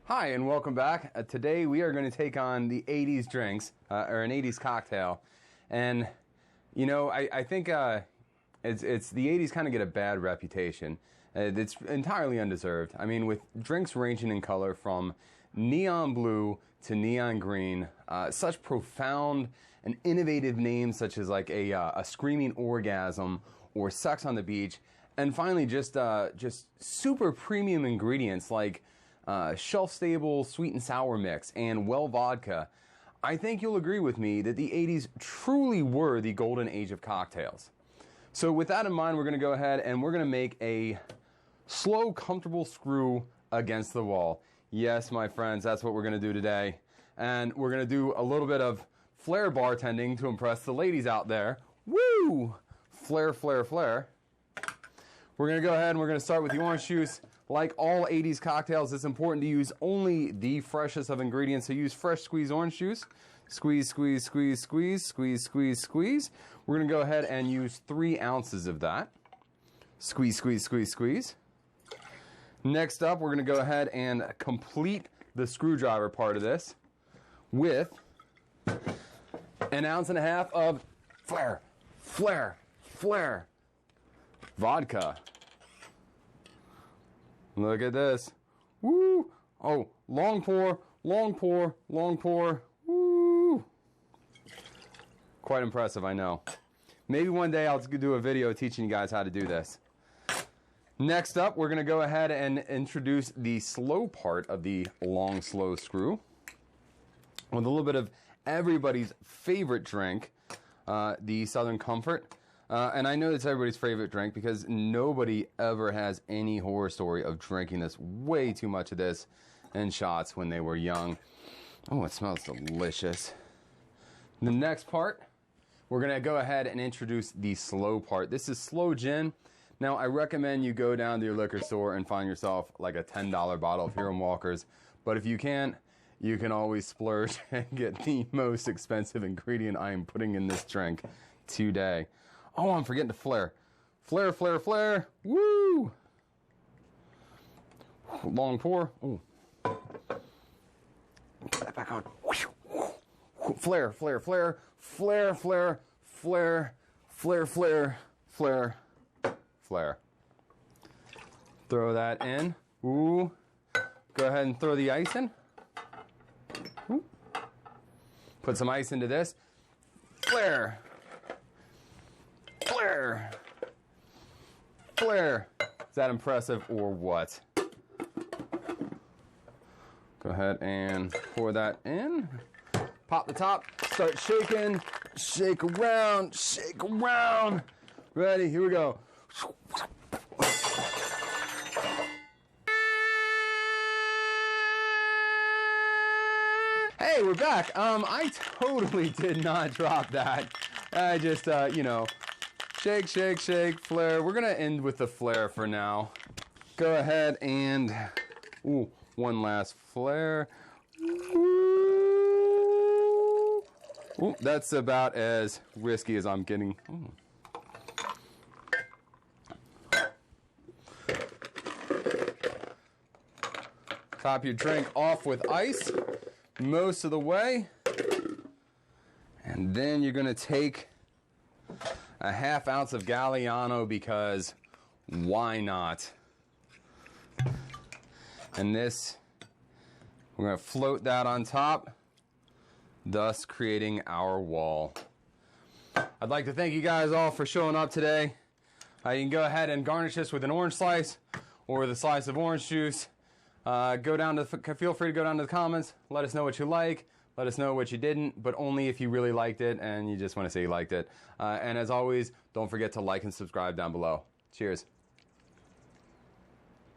Hi, and welcome back. Today we are going to take on the 80s drinks, or an 80s cocktail. And, you know, I think it's the 80s kind of get a bad reputation. It's entirely undeserved. I mean, with drinks ranging in color from neon blue to neon green, such profound and innovative names such as like a screaming orgasm or sex on the beach, and finally just super premium ingredients like shelf-stable sweet and sour mix and well vodka. I think you'll agree with me that the 80s truly were the golden age of cocktails. So with that in mind, we're going to go ahead and we're going to make a slow, comfortable screw against the wall. Yes, my friends, that's what we're going to do today. And we're going to do a little bit of flair bartending to impress the ladies out there. Woo! Flair, flair, flair. We're going to go ahead and we're going to start with the orange juice. Like all 80s cocktails, it's important to use only the freshest of ingredients. So use fresh squeezed orange juice. Squeeze, squeeze, squeeze, squeeze, squeeze, squeeze, squeeze. We're going to go ahead and use 3 ounces of that. Squeeze, squeeze, squeeze, squeeze. Next up, we're going to go ahead and complete the screwdriver part of this with 1.5 ounces of flair, flair, flair vodka. Look at this. Woo! Oh, long pour, long pour, long pour. Woo! Quite impressive, I know. Maybe one day I'll do a video teaching you guys how to do this. Next up, we're going to go ahead and introduce the slow part of the long, slow screw with a little bit of everybody's favorite drink, the Southern Comfort. And I know it's everybody's favorite drink because nobody ever has any horror story of drinking this way too much of this in shots when they were young. Oh, it smells delicious. The next part, we're going to go ahead and introduce the slow part. This is Sloe Gin. Now, I recommend you go down to your liquor store and find yourself like a $10 bottle of Hero Walkers. But if you can't, you can always splurge and get the most expensive ingredient I am putting in this drink today. Oh, I'm forgetting to flair. Flair, flair, flair. Woo! Long pour. Ooh. Put that back on. Flair, flare, flare, flare, flare, flare, flare, flare, flare, flare. Throw that in. Ooh. Go ahead and throw the ice in. Ooh. Put some ice into this. Flare. Flare. Flare. Is that impressive or what? Go ahead and pour that in. Pop the top. Start shaking. Shake around. Shake around. Ready? Here we go. Hey, we're back. I totally did not drop that. I just, you know, shake, shake, shake, flare. We're going to end with the flare for now. Go ahead and, ooh, one last flare. Ooh, that's about as risky as I'm getting. Ooh. Top your drink off with ice most of the way. And then you're going to take a 1/2 ounce of Galliano because why not? And this, we're going to float that on top, thus creating our wall. I'd like to thank you guys all for showing up today. You can go ahead and garnish this with an orange slice or with a slice of orange juice. Feel free to go down to the comments. Let us know what you like. Let us know what you didn't, but only if you really liked it and you just want to say you liked it. And as always, don't forget to like and subscribe down below. Cheers.